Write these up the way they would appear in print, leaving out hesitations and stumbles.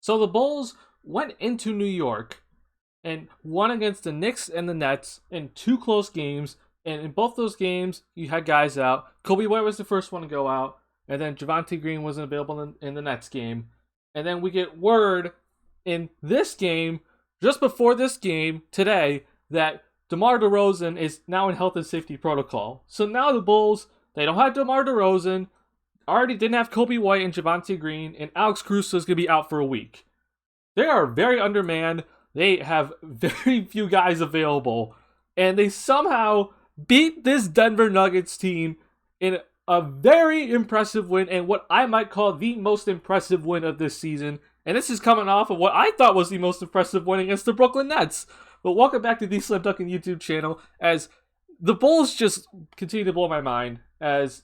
So the Bulls went into New York and won against the Knicks and the Nets in two close games. And in both those games, you had guys out. Coby White was the first one to go out, and then Javonte Green wasn't available in the Nets game. And then we get word in this game, just before this game today, that DeMar DeRozan is now in health and safety protocol. So now the Bulls, they don't have DeMar DeRozan, already didn't have Coby White and Javonte Green, and Alex Caruso is going to be out for a week. They are very undermanned. They have very few guys available, and they somehow beat this Denver Nuggets team in a very impressive win, and what I might call the most impressive win of this season. And this is coming off of what I thought was the most impressive win against the Brooklyn Nets. But welcome back to the TheSlamDuncan YouTube channel, as the Bulls just continue to blow my mind. As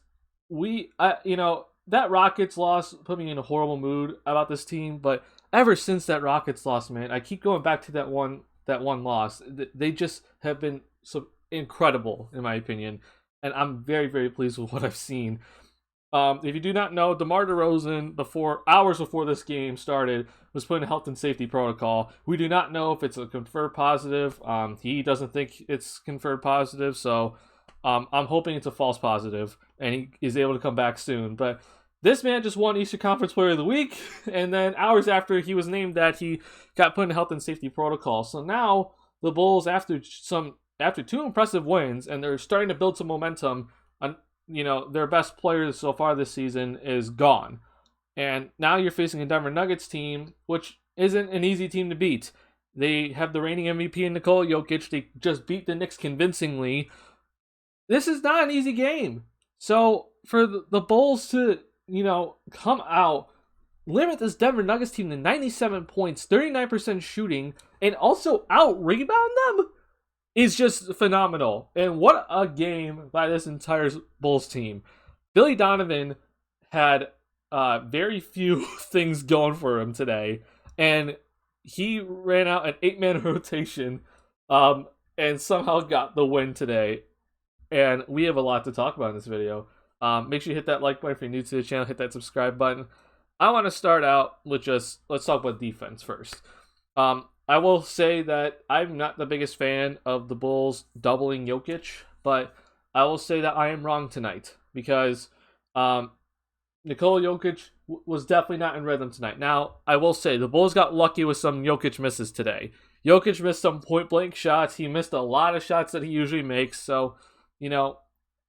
that Rockets loss put me in a horrible mood about this team, but ever since that Rockets loss, man, I keep going back to that one loss. They just have been so incredible, in my opinion, and I'm very, very pleased with what I've seen. If you do not know, DeMar DeRozan, hours before this game started, was put in a health and safety protocol. We do not know if it's a confirmed positive. He doesn't think it's confirmed positive, so I'm hoping it's a false positive, and he is able to come back soon. But this man just won Eastern Conference Player of the Week, and then hours after he was named that, he got put in a health and safety protocol. So now the Bulls, after two impressive wins, and they're starting to build some momentum, their best players so far this season is gone. And now you're facing a Denver Nuggets team, which isn't an easy team to beat. They have the reigning MVP in Nikola Jokic. They just beat the Knicks convincingly. This is not an easy game. So for the Bulls to, come out, limit this Denver Nuggets team to 97 points, 39% shooting, and also out-rebound them is just phenomenal. And what a game by this entire Bulls team. Billy Donovan had very few things going for him today, and he ran out an 8-man rotation and somehow got the win today. And we have a lot to talk about in this video. Make sure you hit that like button if you're new to the channel, hit that subscribe button. I want to start out with let's talk about defense first. I will say that I'm not the biggest fan of the Bulls doubling Jokic, but I will say that I am wrong tonight, because Nikola Jokic was definitely not in rhythm tonight. Now, I will say the Bulls got lucky with some Jokic misses today. Jokic missed some point-blank shots. He missed a lot of shots that he usually makes, so,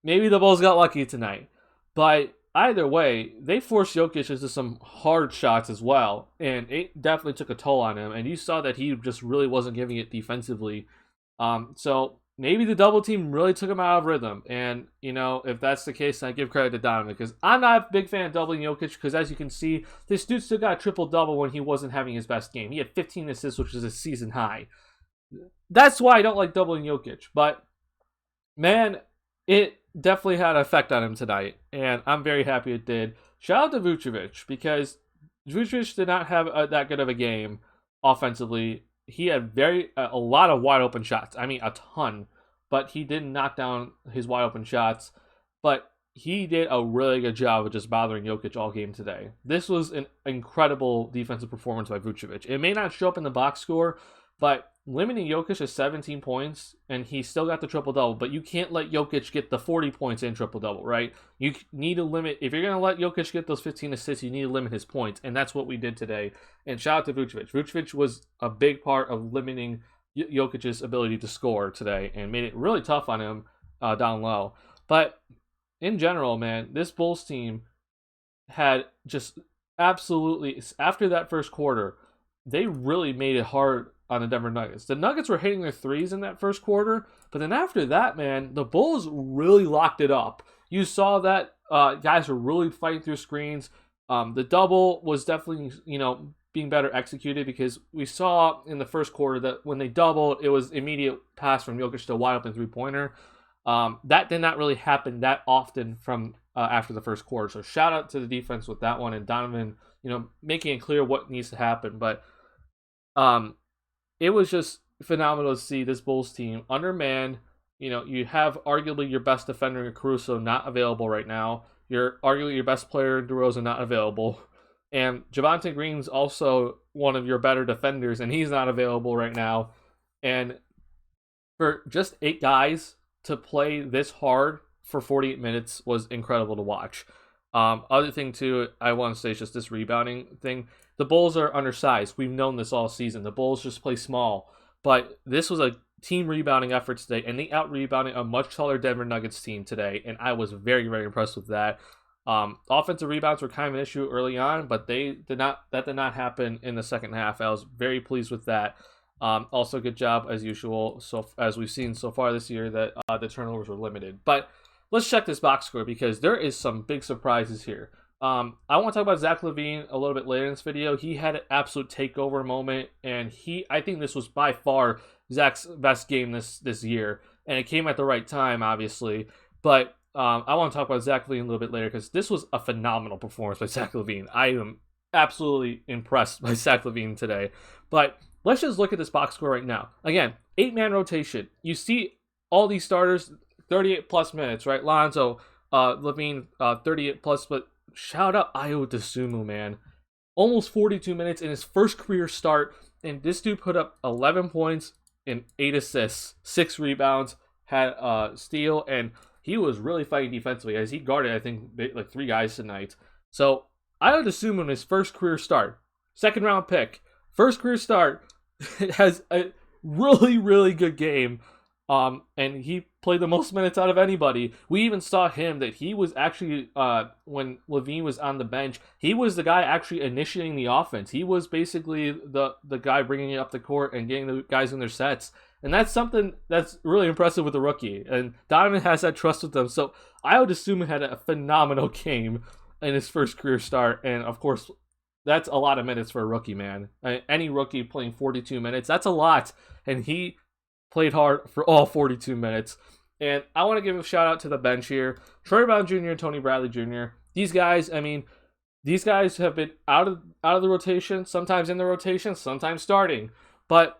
maybe the Bulls got lucky tonight. But either way, they forced Jokic into some hard shots as well, and it definitely took a toll on him, and you saw that he just really wasn't giving it defensively. So maybe the double team really took him out of rhythm, and, if that's the case, I give credit to Donovan, because I'm not a big fan of doubling Jokic, because as you can see, this dude still got a triple-double when he wasn't having his best game. He had 15 assists, which is a season high. That's why I don't like doubling Jokic, but, man, it definitely had an effect on him tonight, and I'm very happy it did. Shout out to Vucevic, because Vucevic did not have that good of a game offensively. He had a lot of wide open shots. I mean, a ton, but he didn't knock down his wide open shots. But he did a really good job of just bothering Jokic all game today. This was an incredible defensive performance by Vucevic. It may not show up in the box score, but limiting Jokic to 17 points, and he still got the triple-double, but you can't let Jokic get the 40 points and triple-double, right? You need to limit, if you're going to let Jokic get those 15 assists, you need to limit his points, and that's what we did today. And shout out to Vucevic. Vucevic was a big part of limiting Jokic's ability to score today, and made it really tough on him down low. But in general, man, this Bulls team had just absolutely, after that first quarter, they really made it hard on the Denver Nuggets. The Nuggets were hitting their threes in that first quarter, but then after that, man, the Bulls really locked it up. You saw that guys were really fighting through screens. The double was definitely, being better executed, because we saw in the first quarter that when they doubled, it was immediate pass from Jokic to a wide open three-pointer. That did not really happen that often from after the first quarter. So shout out to the defense with that one, and Donovan, making it clear what needs to happen. But it was just phenomenal to see this Bulls team undermanned. You have arguably your best defender in Caruso not available right now. Arguably your best player in DeRozan not available. And Javonte Green's also one of your better defenders, and he's not available right now. And for just 8 guys to play this hard for 48 minutes was incredible to watch. Other thing too, I want to say is just this rebounding thing. The Bulls are undersized. We've known this all season. The Bulls just play small, but this was a team rebounding effort today, and they out-rebounded a much taller Denver Nuggets team today, and I was very, very impressed with that. Offensive rebounds were kind of an issue early on, but that did not happen in the second half. I was very pleased with that. Also, good job as usual. So as we've seen so far this year, that the turnovers were limited. But let's check this box score because there is some big surprises here. I want to talk about Zach LaVine a little bit later in this video. He had an absolute takeover moment, and I think this was by far Zach's best game this year, and it came at the right time, obviously. But I want to talk about Zach LaVine a little bit later because this was a phenomenal performance by Zach LaVine. I am absolutely impressed by Zach LaVine today. But let's just look at this box score right now. Again, 8-man rotation. You see all these starters, 38 plus minutes, right? Lonzo, LaVine, 38 plus, but shout out Ayo Dosunmu, man. Almost 42 minutes in his first career start, and this dude put up 11 points and 8 assists, 6 rebounds, had a steal, and he was really fighting defensively as he guarded, I think, like 3 guys tonight. So, Ayo Dosunmu in his first career start, second round pick, first career start, has a really, really good game. And he played the most minutes out of anybody. We even saw him that he was actually, when LaVine was on the bench, he was the guy actually initiating the offense. He was basically the guy bringing it up the court and getting the guys in their sets. And that's something that's really impressive with the rookie. And Donovan has that trust with them. So I would assume he had a phenomenal game in his first career start. And of course, that's a lot of minutes for a rookie, man. Any rookie playing 42 minutes, that's a lot. And he played hard for all 42 minutes. And I want to give a shout out to the bench here. Troy Brown Jr. and Tony Bradley Jr. These guys, these guys have been out of the rotation, sometimes in the rotation, sometimes starting. But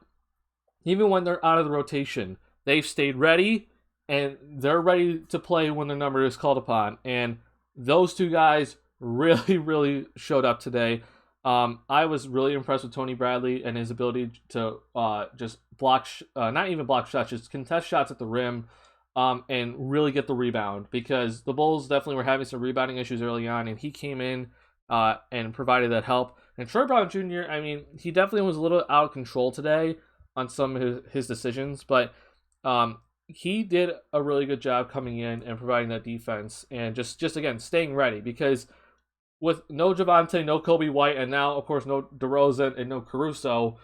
even when they're out of the rotation, they've stayed ready, and they're ready to play when their number is called upon. And those 2 guys really, really showed up today. I was really impressed with Tony Bradley and his ability to just block, not even block shots, just contest shots at the rim, and really get the rebound, because the Bulls definitely were having some rebounding issues early on, and he came in and provided that help. And Troy Brown Jr., he definitely was a little out of control today on some of his decisions, but he did a really good job coming in and providing that defense and just again staying ready, because with no Javonte, no Coby White, and now, of course, no DeRozan and no Caruso,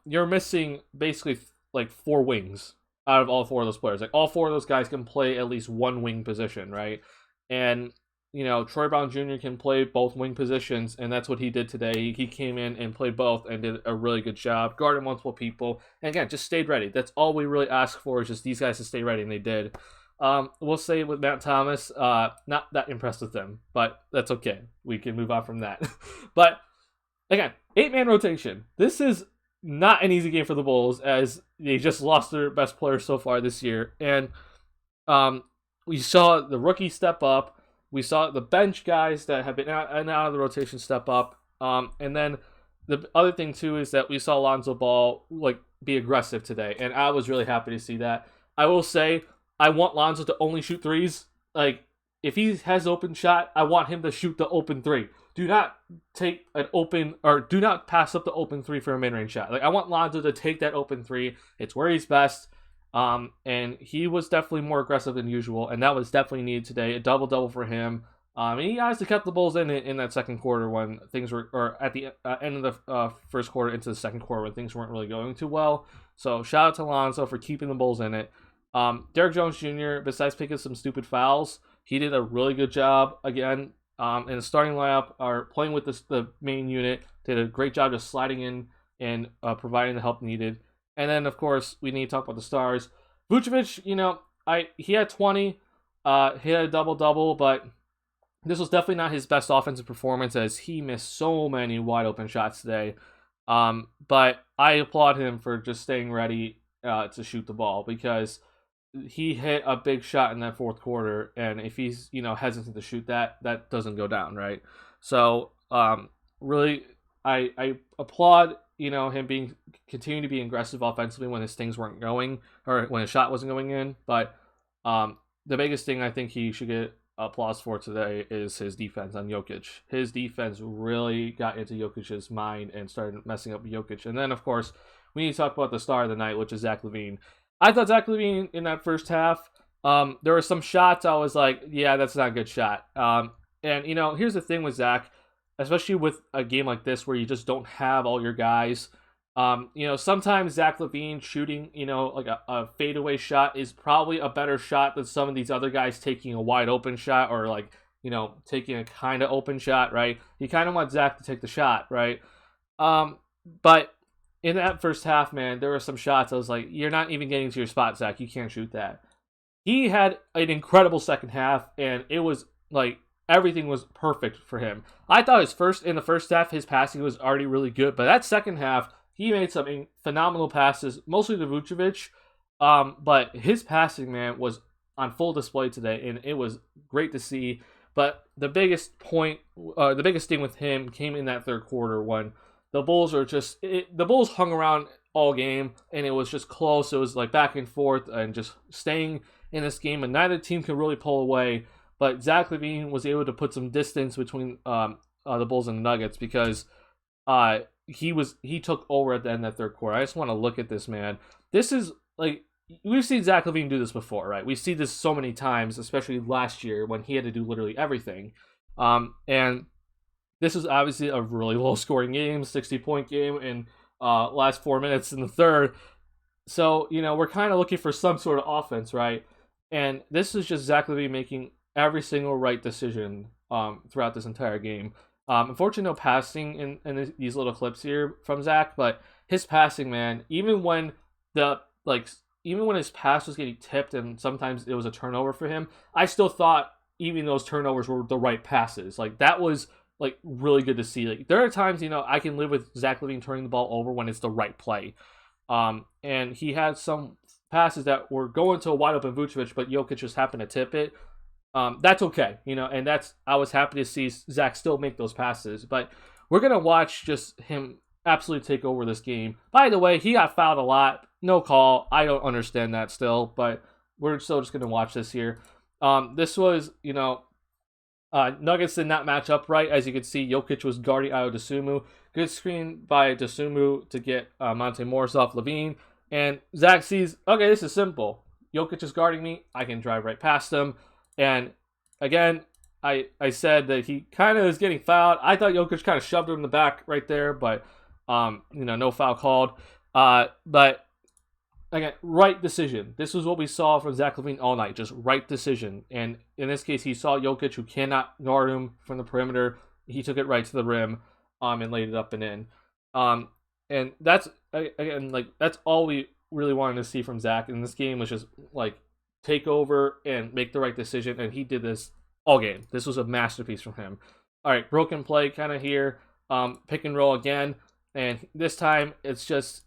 you're missing basically like 4 wings out of all 4 of those players. Like, all 4 of those guys can play at least one wing position, right? And, Troy Brown Jr. can play both wing positions, and that's what he did today. He came in and played both and did a really good job, guarded multiple people, and again, just stayed ready. That's all we really ask for, is just these guys to stay ready, and they did. We'll say with Matt Thomas, not that impressed with him, but that's okay. We can move on from that. But again, 8-man rotation. This is not an easy game for the Bulls, as they just lost their best player so far this year. And we saw the rookie step up. We saw the bench guys that have been out of the rotation step up. And then the other thing too is that we saw Lonzo Ball be aggressive today, and I was really happy to see that. I will say, I want Lonzo to only shoot 3s. Like, if he has open shot, I want him to shoot the open 3. Do not take an open, or do not pass up the open 3 for a mid-range shot. Like, I want Lonzo to take that open 3. It's where he's best. And he was definitely more aggressive than usual, and that was definitely needed today. A double-double for him. And he honestly kept the Bulls in that second quarter when things were, or at the end of the first quarter into the second quarter when things weren't really going too well. So shout out to Lonzo for keeping the Bulls in it. Derrick Jones Jr., besides picking some stupid fouls, he did a really good job again in the starting lineup, or playing with the main unit. Did a great job just sliding in and providing the help needed. And then, of course, we need to talk about the stars. Vucevic, he had 20, he had a double-double, but this was definitely not his best offensive performance, as he missed so many wide-open shots today. But I applaud him for just staying ready to shoot the ball, because he hit a big shot in that fourth quarter, and if he's hesitant to shoot that doesn't go down, right? So really, I applaud him continuing to be aggressive offensively when his things weren't going or when his shot wasn't going in. But the biggest thing I think he should get applause for today is his defense on Jokic. His defense really got into Jokic's mind and started messing up Jokic. And then, of course, we need to talk about the star of the night, which is Zach LaVine. I thought Zach LaVine in that first half, there were some shots I was like, yeah, that's not a good shot. And, here's the thing with Zach, especially with a game like this where you just don't have all your guys. Sometimes Zach LaVine shooting, like a fadeaway shot is probably a better shot than some of these other guys taking a wide open shot or like, taking a kind of open shot, right? You kind of want Zach to take the shot, right? But in that first half, man, there were some shots I was like, you're not even getting to your spot, Zach. You can't shoot that. He had an incredible second half, and it was like everything was perfect for him. I thought in the first half, his passing was already really good, but that second half, he made some phenomenal passes, mostly to Vucevic. But his passing, man, was on full display today, and it was great to see. But the biggest thing with him came in that third quarter when the Bulls the Bulls hung around all game, and it was just close. It was like back and forth and just staying in this game, and neither team could really pull away. But Zach LaVine was able to put some distance between the Bulls and the Nuggets because he took over at the end of that third quarter. I just want to look at this, man. This is like, we've seen Zach LaVine do this before, right? We see this so many times, especially last year when he had to do literally everything. And this is obviously a really low-scoring game, 60-point game in last 4 minutes in the third. So, we're kind of looking for some sort of offense, right? And this is just Zach LaVine making every single right decision throughout this entire game. Unfortunately, no passing in these little clips here from Zach, but his passing, man, even when his pass was getting tipped and sometimes it was a turnover for him, I still thought even those turnovers were the right passes. Like, that was like really good to see. Like, there are times, I can live with Zach LaVine turning the ball over when it's the right play. And he had some passes that were going to a wide open Vucevic, but Jokic just happened to tip it. That's okay, and I was happy to see Zach still make those passes, but we're going to watch just him absolutely take over this game. By the way, he got fouled a lot. No call. I don't understand that still, but we're still just going to watch this here. This was, Nuggets did not match up right. As you can see, Jokic was guarding Ayo Dosunmu. Good screen by Dosunmu to get Monte Morris off LaVine. And Zach sees, okay, this is simple. Jokic is guarding me. I can drive right past him. And again, I said that he kind of is getting fouled. I thought Jokic kind of shoved him in the back right there, but no foul called. But again, right decision. This was what we saw from Zach LaVine all night, just right decision. And in this case, he saw Jokic, who cannot guard him from the perimeter. He took it right to the rim, and laid it up and in. And that's again, like, that's all we really wanted to see from Zach. And this game was just like, take over and make the right decision, and he did this all game. This was a masterpiece from him. All right, broken play kind of here, pick and roll again, and this time it's just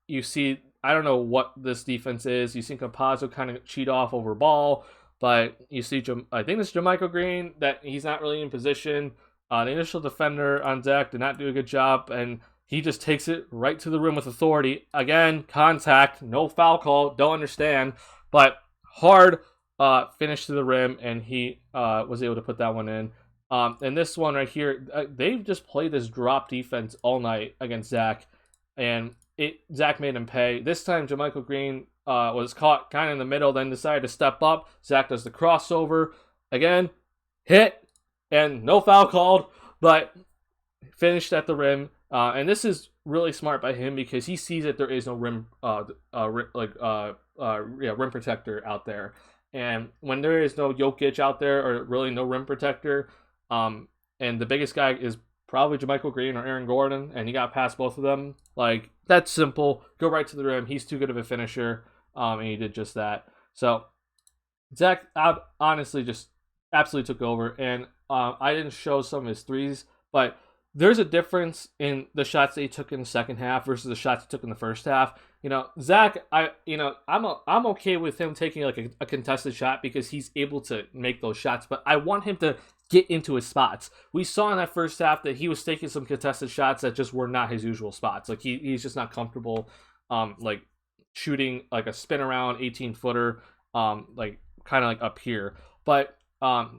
you see, I don't know what this defense is. You see Campazzo kind of cheat off over ball, but you see I think it's JaMychal Green that he's not really in position. The initial defender on Zach did not do a good job, and he just takes it right to the rim with authority. Again, contact, no foul call, don't understand, but hard finish to the rim, and he was able to put that one in. And this one right here, they've just played this drop defense all night against Zach, and Zach made him pay. This time, JaMychal Green was caught kind of in the middle, then decided to step up. Zach does the crossover. Again, hit, and no foul called, but finished at the rim. And this is really smart by him because he sees that there is no rim rim protector out there, and when there is no Jokic out there, or really no rim protector, and the biggest guy is probably JaMychal Green or Aaron Gordon, and he got past both of them, like, that's simple. Go right to the rim. He's too good of a finisher, and he did just that. So Zach honestly just absolutely took over, and I didn't show some of his threes, but there's a difference in the shots that he took in the second half versus the shots he took in the first half. Zach, I'm okay with him taking like a contested shot because he's able to make those shots, but I want him to get into his spots. We saw in that first half that he was taking some contested shots that just were not his usual spots. Like he's just not comfortable like shooting like a spin around 18-footer like kind of like up here. But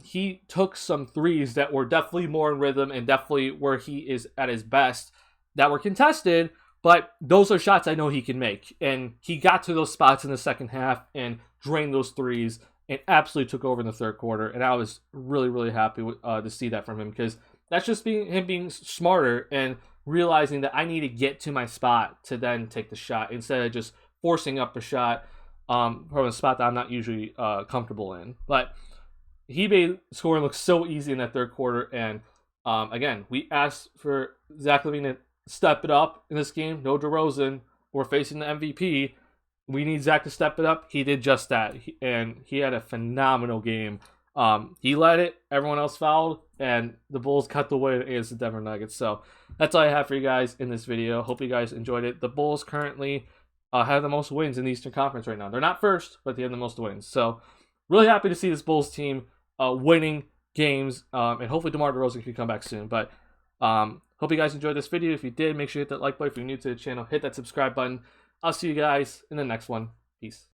he took some threes that were definitely more in rhythm and definitely where he is at his best that were contested, but those are shots I know he can make. And he got to those spots in the second half and drained those threes and absolutely took over in the third quarter. And I was really, really happy to see that from him, because that's just him being smarter and realizing that I need to get to my spot to then take the shot instead of just forcing up a shot from a spot that I'm not usually comfortable in. But he made scoring look so easy in that third quarter. And again, we asked for Zach LaVine to step it up in this game. No DeRozan. We're facing the MVP. We need Zach to step it up. He did just that, and he had a phenomenal game. He led it. Everyone else fouled, and the Bulls cut the way against the Denver Nuggets. So that's all I have for you guys in this video. Hope you guys enjoyed it. The Bulls currently have the most wins in the Eastern Conference right now. They're not first, but they have the most wins. So really happy to see this Bulls team winning games, and hopefully DeMar DeRozan can come back soon. But hope you guys enjoyed this video. If you did, make sure you hit that like button. If you're new to the channel, hit that subscribe button. I'll see you guys in the next one. Peace.